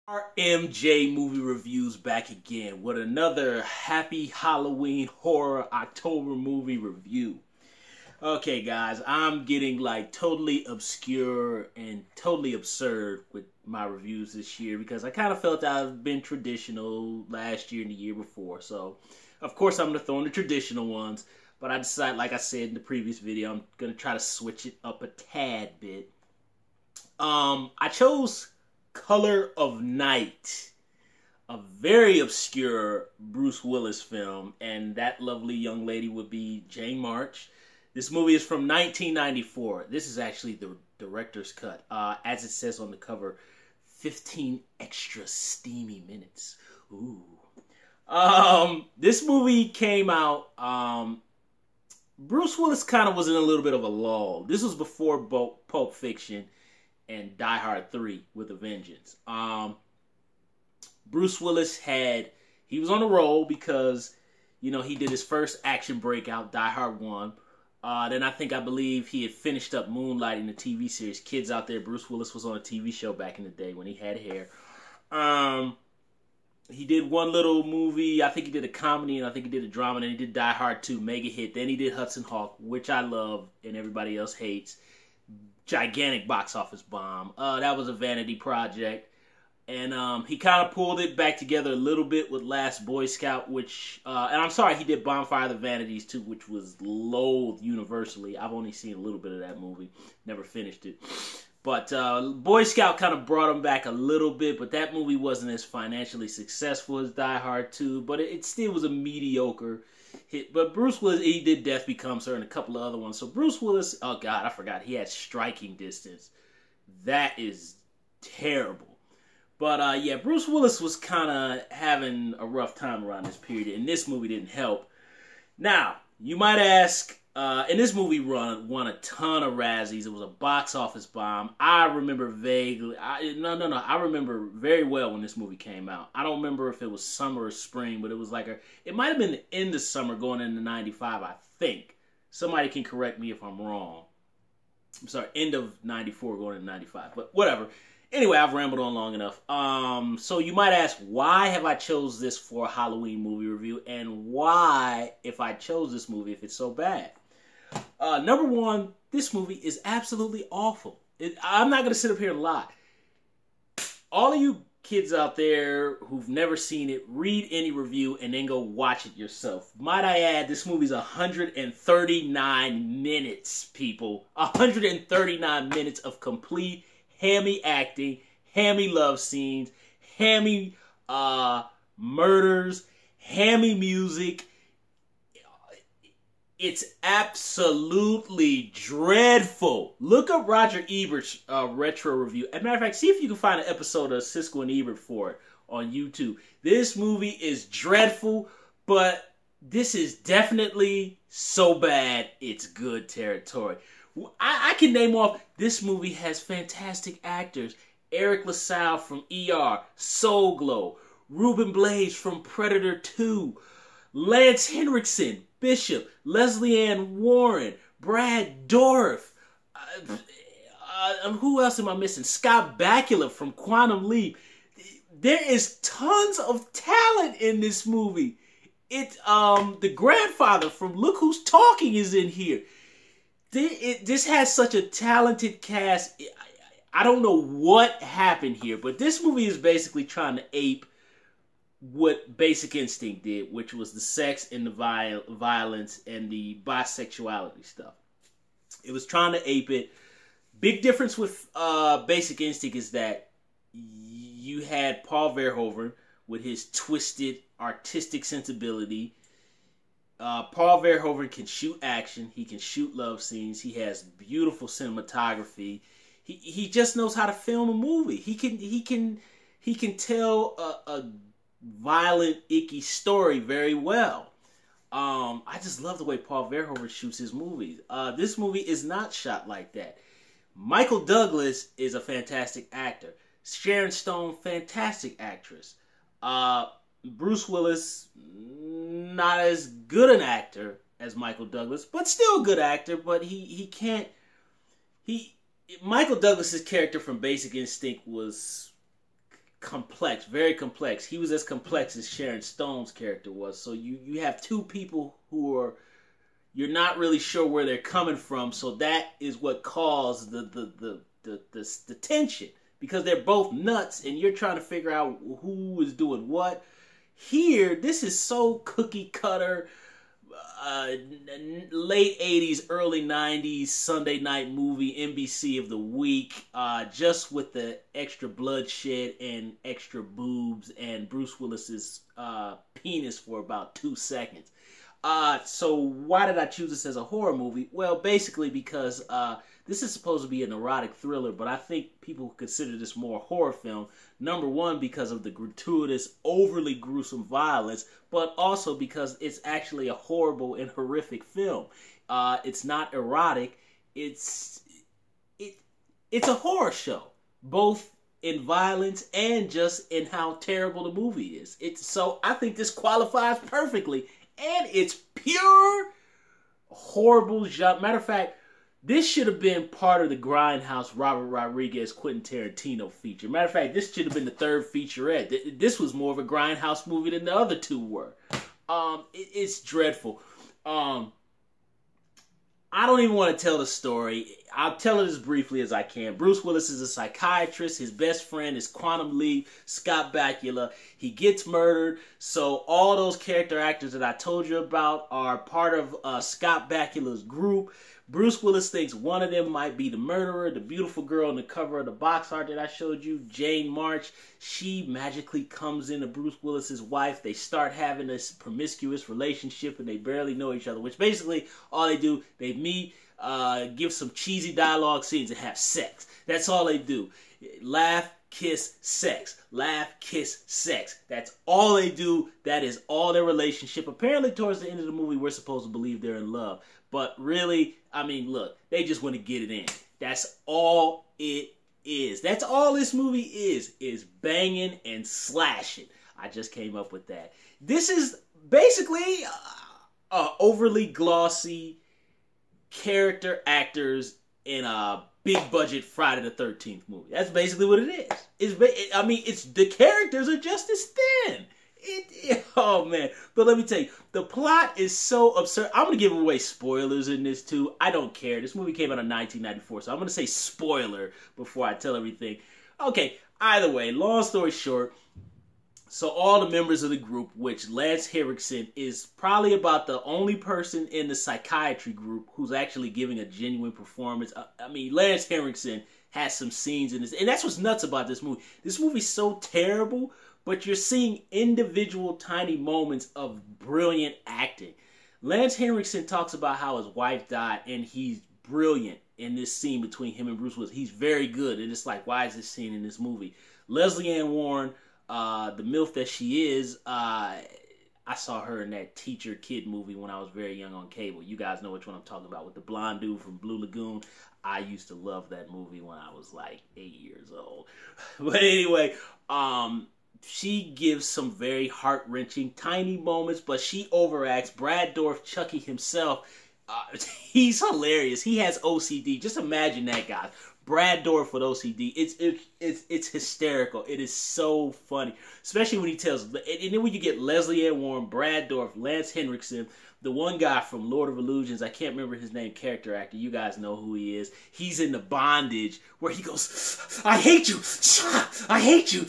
RMJ Movie Reviews back again with another happy Halloween horror October movie review. Okay guys, I'm getting like totally obscure and totally absurd with my reviews this year because I kind of felt I've been traditional last year and the year before. So, of course I'm going to throw in the traditional ones, but I decided, like I said in the previous video, I'm going to try to switch it up a tad bit. I chose Color of Night, a very obscure Bruce Willis film, and that lovely young lady would be Jane March. This movie is from 1994. This is actually the director's cut. As it says on the cover, 15 extra steamy minutes. Ooh. This movie came out, Bruce Willis kind of was in a little bit of a lull. This was before Pulp Fiction and Die Hard 3 with a Vengeance. Bruce Willis he was on a roll because, you know, he did his first action breakout, Die Hard 1. Then I believe he had finished up moonlighting the TV series Kids Out There. Bruce Willis was on a TV show back in the day when he had hair. He did one little movie. I think he did a comedy and I think he did a drama. And he did Die Hard 2, mega hit. Then he did Hudson Hawk, which I love and everybody else hates. Gigantic box office bomb. That was a vanity project. And he kind of pulled it back together a little bit with Last Boy Scout, which, and I'm sorry, he did Bonfire of the Vanities too, which was loathed universally. I've only seen a little bit of that movie, never finished it. But Boy Scout kind of brought him back a little bit, but that movie wasn't as financially successful as Die Hard 2, but it still was a mediocre hit. But Bruce Willis, he did Death Becomes Her and a couple of other ones. So Bruce Willis, oh God, I forgot, he had Striking Distance. That is terrible. But yeah, Bruce Willis was kind of having a rough time around this period, and this movie didn't help. Now, you might ask, and this movie won a ton of Razzies. It was a box office bomb. I remember vaguely. I remember very well when this movie came out. I don't remember if it was summer or spring, but it was like it might have been the end of summer going into 95, I think. Somebody can correct me if I'm wrong. I'm sorry, end of 94 going into 95, but whatever. Anyway, I've rambled on long enough. So you might ask, why have I chose this for a Halloween movie review? And why, if I chose this movie, if it's so bad? Number one, this movie is absolutely awful. I'm not going to sit up here and lie. All of you kids out there who've never seen it, read any review and then go watch it yourself. Might I add, this movie's 139 minutes, people. 139 minutes of complete hammy acting, hammy love scenes, hammy murders, hammy music. It's absolutely dreadful. Look up Roger Ebert's retro review. As a matter of fact, see if you can find an episode of Siskel and Ebert for it on YouTube. This movie is dreadful, but this is definitely so bad it's good territory. I can name off, this movie has fantastic actors. Eric LaSalle from ER, Soul Glow, Ruben Blades from Predator 2, Lance Henriksen, Bishop, Lesley Ann Warren, Brad Dourif, who else am I missing? Scott Bakula from Quantum Leap. There is tons of talent in this movie. The grandfather from Look Who's Talking is in here. This has such a talented cast. I don't know what happened here, but this movie is basically trying to ape what Basic Instinct did, which was the sex and the violence and the bisexuality stuff. It was trying to ape it. Big difference with Basic Instinct is that you had Paul Verhoeven with his twisted artistic sensibility. Paul Verhoeven can shoot action. He can shoot love scenes. He has beautiful cinematography. He just knows how to film a movie. He can tell a violent, icky story very well. I just love the way Paul Verhoeven shoots his movies. This movie is not shot like that. Michael Douglas is a fantastic actor. Sharon Stone, fantastic actress. Bruce Willis, not as good an actor as Michael Douglas, but still a good actor. But Michael Douglas's character from Basic Instinct was complex, very complex. He was as complex as Sharon Stone's character was. So you have two people who are, you're not really sure where they're coming from. So that is what caused the tension, because they're both nuts and you're trying to figure out who is doing what. Here, this is so cookie cutter, late 80s, early 90s Sunday night movie, NBC of the week, just with the extra bloodshed and extra boobs and Bruce Willis's penis for about 2 seconds. So why did I choose this as a horror movie? Well, basically because this is supposed to be an erotic thriller, but I think people consider this more a horror film. Number one, because of the gratuitous, overly gruesome violence, but also because it's actually a horrible and horrific film. It's not erotic. It's a horror show, both in violence and just in how terrible the movie is. So I think this qualifies perfectly, and it's pure horrible genre. Matter of fact, this should have been part of the Grindhouse Robert Rodriguez Quentin Tarantino feature. Matter of fact, this should have been the third featurette. This was more of a Grindhouse movie than the other two were. It's dreadful. I don't even want to tell the story. I'll tell it as briefly as I can. Bruce Willis is a psychiatrist. His best friend is Quantum Leap, Scott Bakula. He gets murdered. So all those character actors that I told you about are part of Scott Bakula's group. Bruce Willis thinks one of them might be the murderer. The beautiful girl on the cover of the box art that I showed you, Jane March, she magically comes into Bruce Willis's wife. They start having this promiscuous relationship and they barely know each other, which basically all they do, they meet, give some cheesy dialogue scenes and have sex. That's all they do. Laugh, kiss, sex. Laugh, kiss, sex. That's all they do. That is all their relationship. Apparently towards the end of the movie, we're supposed to believe they're in love. But really, I mean, look, they just want to get it in. That's all it is. That's all this movie is banging and slashing. I just came up with that. This is basically overly glossy character actors in a big budget Friday the 13th movie. That's basically what it is. It's the characters are just as thin. Oh man, but let me tell you, the plot is so absurd. I'm gonna give away spoilers in this too. I don't care. This movie came out in 1994, so I'm gonna say spoiler before I tell everything. Okay, either way, long story short, so all the members of the group, which Lance Henriksen is probably about the only person in the psychiatry group who's actually giving a genuine performance. I mean, Lance Henriksen has some scenes in this, and that's what's nuts about this movie. This movie's so terrible, but you're seeing individual tiny moments of brilliant acting. Lance Henriksen talks about how his wife died, and he's brilliant in this scene between him and Bruce Willis. He's very good, and it's like, why is this scene in this movie? Lesley Ann Warren, the MILF that she is, I saw her in that Teacher Kid movie when I was very young on cable. You guys know which one I'm talking about, with the blonde dude from Blue Lagoon. I used to love that movie when I was like 8 years old. But anyway, she gives some very heart-wrenching, tiny moments, but she overacts. Brad Dourif, Chucky himself, he's hilarious. He has OCD. Just imagine that, guys. Brad Dourif with OCD. It's hysterical. It is so funny, especially when he tells. And then when you get Lesley Ann Warren, Brad Dourif, Lance Henriksen, the one guy from Lord of Illusions, I can't remember his name, character actor. You guys know who he is. He's in the bondage where he goes, "I hate you, I hate you."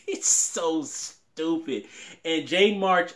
It's so stupid. And Jane March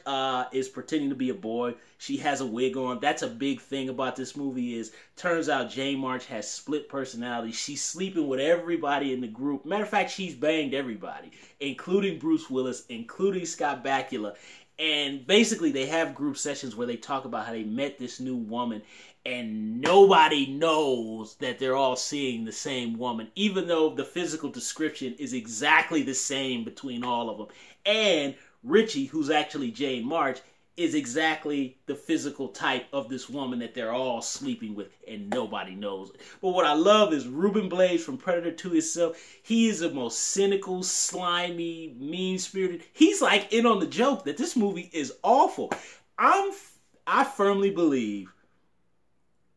is pretending to be a boy. She has a wig on. That's a big thing about this movie. Is turns out Jane March has split personality. She's sleeping with everybody in the group. Matter of fact, she's banged everybody, including Bruce Willis, including Scott Bakula. And basically, they have group sessions where they talk about how they met this new woman, and nobody knows that they're all seeing the same woman, even though the physical description is exactly the same between all of them. And Richie, who's actually Jane March, is exactly the physical type of this woman that they're all sleeping with, and nobody knows it. But what I love is Ruben Blades from Predator 2 himself. He is the most cynical, slimy, mean-spirited. He's like in on the joke that this movie is awful. I firmly believe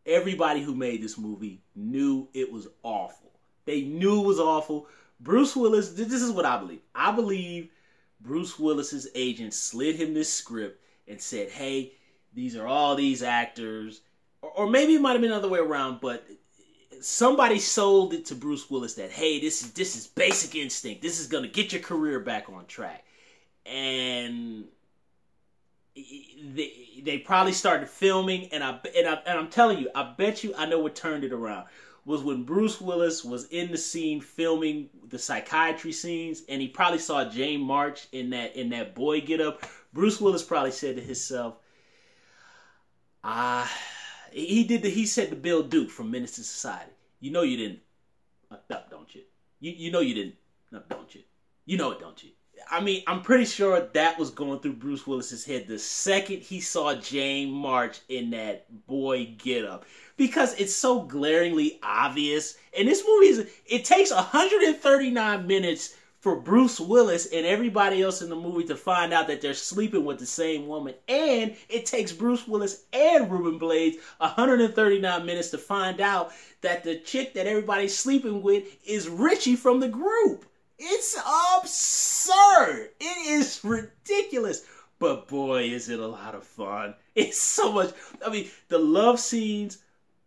everybody who made this movie knew it was awful. They knew it was awful, Bruce Willis, this is what I believe. I believe Bruce Willis's agent slid him this script and said, hey, these are all these actors. Or maybe it might have been the other way around, but somebody sold it to Bruce Willis that, hey, this is Basic Instinct. This is going to get your career back on track. And they probably started filming, and I'm telling you, I bet you I know what turned it around. Was when Bruce Willis was in the scene filming the psychiatry scenes, and he probably saw Jane March in that boy getup. Bruce Willis probably said to himself, he said to Bill Duke from Menace to Society, you know you didn't, don't you? You know you didn't, don't you? You know it, don't you? I mean, I'm pretty sure that was going through Bruce Willis's head the second he saw Jane March in that boy getup. Because it's so glaringly obvious. And this movie it takes 139 minutes for Bruce Willis and everybody else in the movie to find out that they're sleeping with the same woman. And it takes Bruce Willis and Ruben Blades 139 minutes to find out that the chick that everybody's sleeping with is Richie from the group. It's absurd. It is ridiculous. But boy, is it a lot of fun. It's so much. I mean, the love scenes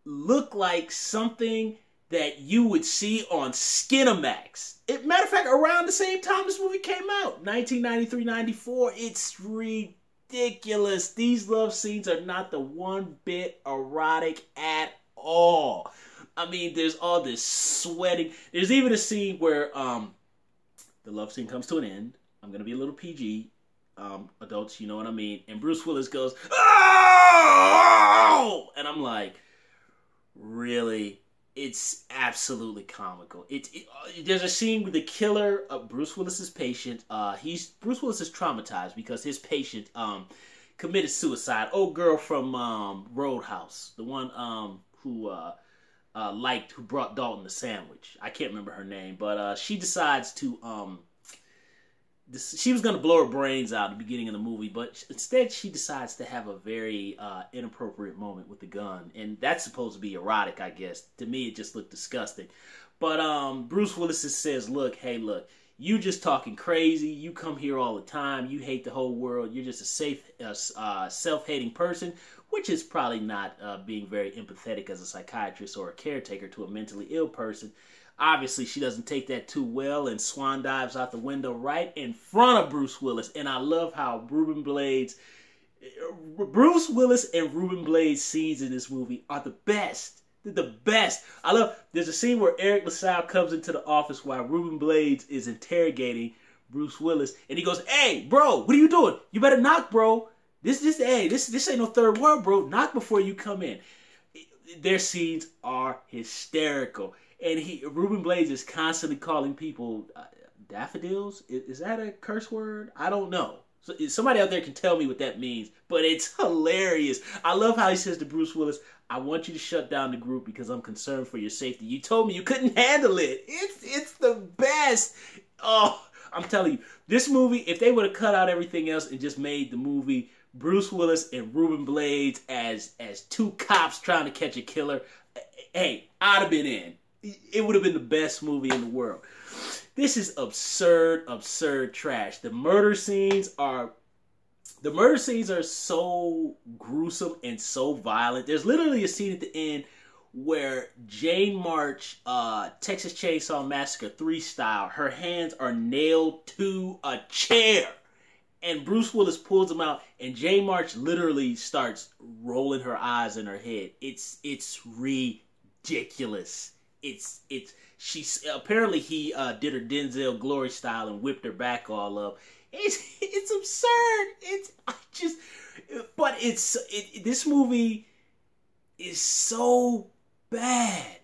look like something that you would see on Skinamax. Matter of fact, around the same time this movie came out, 1993-94. It's ridiculous. These love scenes are not the one bit erotic at all. I mean, there's all this sweating. There's even a scene where the love scene comes to an end. I'm going to be a little PG. Adults, you know what I mean. And Bruce Willis goes, oh! And I'm like, really? It's absolutely comical. There's a scene with the killer of Bruce Willis's patient. Bruce Willis is traumatized because his patient committed suicide. Old girl from Roadhouse, the one who brought Dalton the sandwich. I can't remember her name, but she decides to she was going to blow her brains out at the beginning of the movie, but instead she decides to have a very inappropriate moment with the gun. And that's supposed to be erotic, I guess. To me, it just looked disgusting. But Bruce Willis says, look, you just talking crazy. You come here all the time. You hate the whole world. You're just a self-hating person, which is probably not being very empathetic as a psychiatrist or a caretaker to a mentally ill person. Obviously, she doesn't take that too well and swan dives out the window right in front of Bruce Willis. And I love how Bruce Willis and Ruben Blades scenes in this movie are the best. They're the best. There's a scene where Eric LaSalle comes into the office while Ruben Blades is interrogating Bruce Willis. And he goes, hey, bro, what are you doing? You better knock, bro. This ain't no third world, bro. Knock before you come in. Their scenes are hysterical. And Ruben Blades is constantly calling people daffodils. Is that a curse word? I don't know. So somebody out there can tell me what that means. But it's hilarious. I love how he says to Bruce Willis, I want you to shut down the group because I'm concerned for your safety. You told me you couldn't handle it. It's the best. Oh, I'm telling you, this movie, if they would have cut out everything else and just made the movie Bruce Willis and Ruben Blades as two cops trying to catch a killer, hey, I'd have been in. It would have been the best movie in the world. This is absurd trash. The murder scenes are so gruesome and so violent. There's literally a scene at the end where Jane March, Texas Chainsaw Massacre 3 style, her hands are nailed to a chair. And Bruce Willis pulls them out, and Jane March literally starts rolling her eyes in her head. It's ridiculous. She apparently he did her Denzel Glory style and whipped her back all up. It's absurd. This movie is so bad.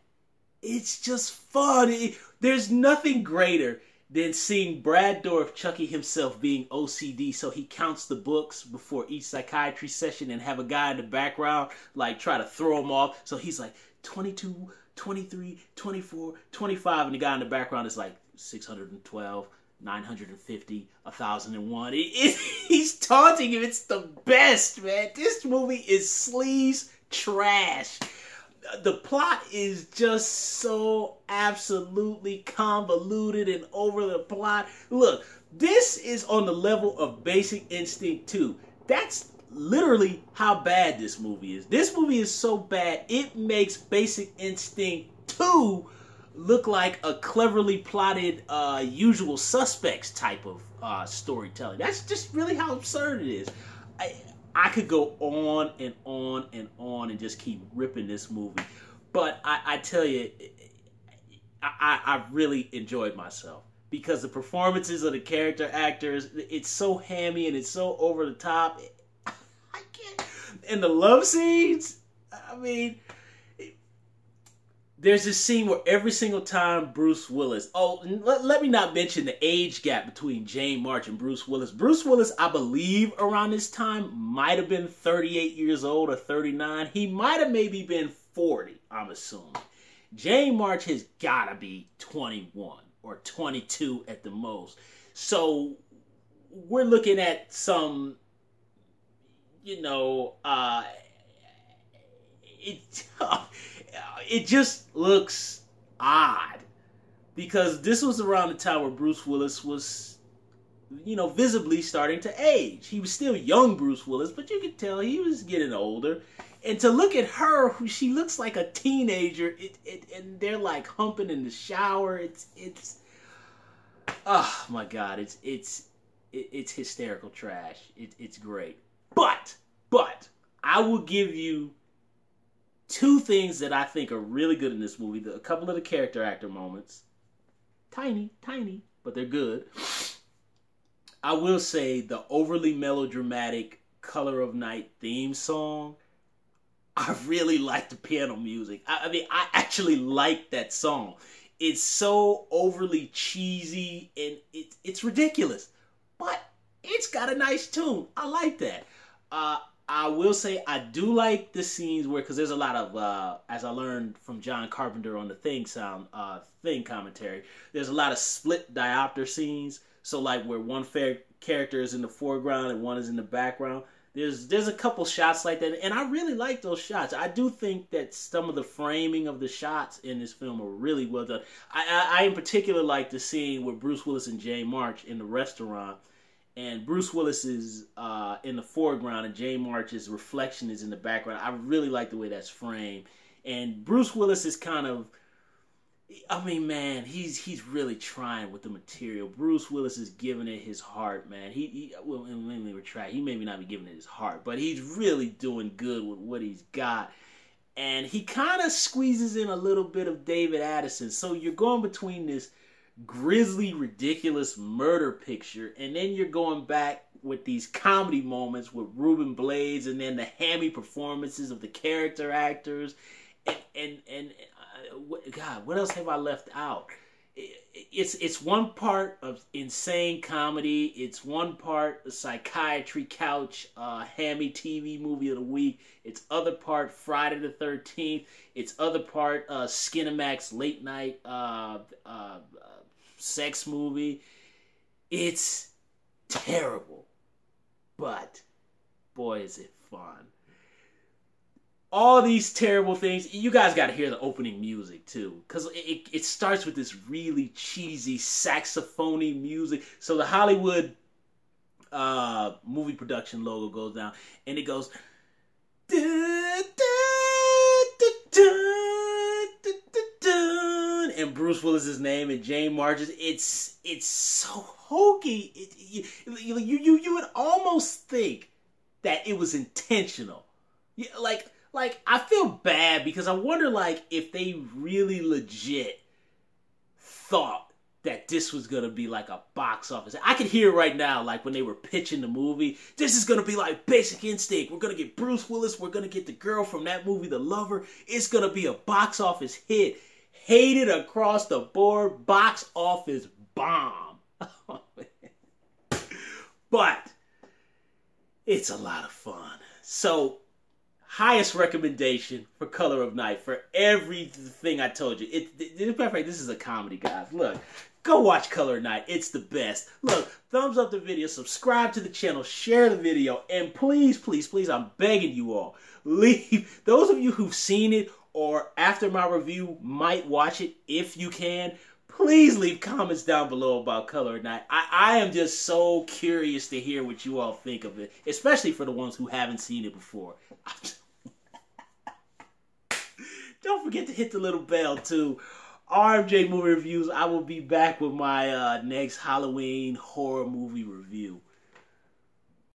It's just fun. There's nothing greater than seeing Brad Dourif, Chucky himself, being OCD, so he counts the books before each psychiatry session and have a guy in the background like try to throw him off. So he's like 22, 23, 24, 25, and the guy in the background is like 612, 950, 1001. He's taunting him. It's the best, man. This movie is sleaze trash. the plot is just so absolutely convoluted and over the plot. Look, this is on the level of Basic Instinct 2. That's literally how bad this movie is. This movie is so bad, it makes Basic Instinct 2 look like a cleverly plotted Usual Suspects type of storytelling. That's just really how absurd it is. I could go on and on and on and just keep ripping this movie. But I tell you, I really enjoyed myself. Because the performances of the character actors, it's so hammy and it's so over the top. I can't. And the love scenes, I mean, there's this scene where every single time Bruce Willis... Oh, let me not mention the age gap between Jane March and Bruce Willis. Bruce Willis, I believe, around this time, might have been 38 years old or 39. He might have maybe been 40, I'm assuming. Jane March has got to be 21 or 22 at the most. So we're looking at some, you know, it just looks odd because this was around the time where Bruce Willis was, you know, visibly starting to age. He was still young Bruce Willis, but you could tell he was getting older. And to look at her, who she looks like a teenager, and they're like humping in the shower. It's oh my God, it's hysterical trash. It's great. But I will give you two things that I think are really good in this movie. A couple of the character actor moments. Tiny, but they're good. I will say the overly melodramatic Color of Night theme song. I really like the piano music. I mean, I actually like that song. It's so overly cheesy and it's ridiculous. But it's got a nice tune. I like that. I will say I do like the scenes where, because there's a lot of, as I learned from John Carpenter on the Thing commentary, there's a lot of split diopter scenes. So like where one character is in the foreground and one is in the background. There's a couple shots like that, and I really like those shots. I do think that some of the framing of the shots in this film are really well done. I in particular like the scene where Bruce Willis and Jane March in the restaurant, and Bruce Willis is in the foreground and Jane March's reflection is in the background. I really like the way that's framed. And Bruce Willis is kind of, I mean, man, he's really trying with the material. Bruce Willis is giving it his heart, man. Well, let me retract. He maybe not be giving it his heart, but he's really doing good with what he's got. And he kind of squeezes in a little bit of David Addison. So you're going between this grisly, ridiculous murder picture, and then you're going back with these comedy moments with Ruben Blades, and then the hammy performances of the character actors, and God, what else have I left out? It's one part of insane comedy. It's one part psychiatry couch, hammy TV movie of the week. It's other part Friday the 13th. It's other part Skinamax late night sex movie. It's terrible, but boy is it fun. All these terrible things. You guys got to hear the opening music too, because it starts with this really cheesy saxophony music. So the Hollywood movie production logo goes down, and it goes, and Bruce Willis's name and Jane March's. It's so hokey. You would almost think that it was intentional. Like, I feel bad because I wonder, like, if they really legit thought that this was going to be, like, a box office. I can hear right now, like, when they were pitching the movie, this is going to be like Basic Instinct. We're going to get Bruce Willis. We're going to get the girl from that movie, The Lover. It's going to be a box office hit. Hated across the board. Box office bomb. Oh, man. But it's a lot of fun. So, highest recommendation for Color of Night for everything I told you. In fact, this is a comedy, guys. Look, go watch Color of Night. It's the best. Look, thumbs up the video, subscribe to the channel, share the video, and please, please, please, I'm begging you all, leave. Those of you who've seen it or after my review might watch it if you can, please leave comments down below about Color at Night. I am just so curious to hear what you all think of it, especially for the ones who haven't seen it before. Don't forget to hit the little bell too. RMJ Movie Reviews, I will be back with my next Halloween horror movie review.